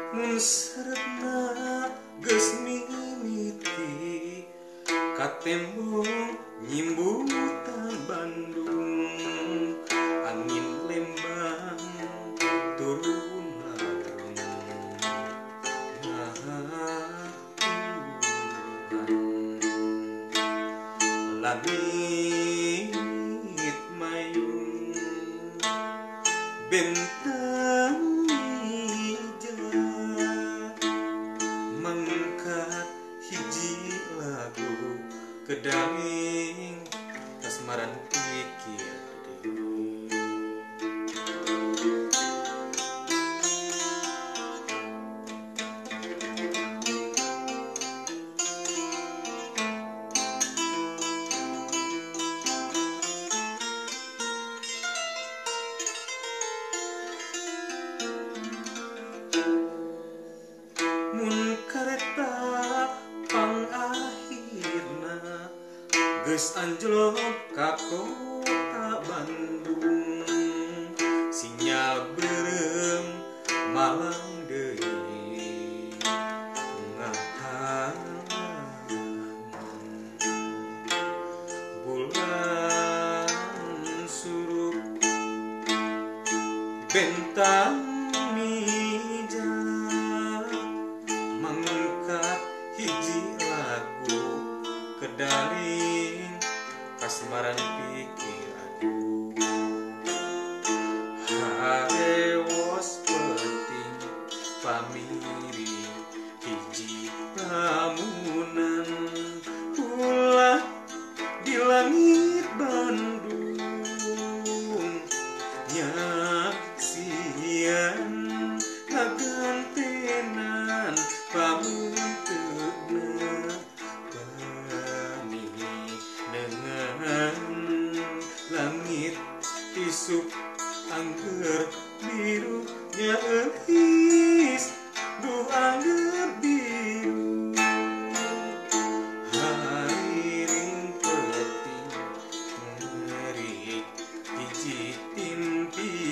mun saretna geus mimiti ka tembong nyimbutan Bandung, angin Lembang turun laut langit mayung bentang hijau mangkat hiji lagu kedaling kasmaran pikir deui. Mun kareta pangakhirna geus anjlok ka kota Bandung, sinyal beureum malang deui bulan surup bentang hiji lagu kedaling kasmaran pikir aduh harewos penting pamiri hiji lamunan ulah di langit Bandung nyaksian ngagantenan pamunteuna dengan langit isuk angger biru nyaeus duh angger biru hariring peting ngerik hiji timpi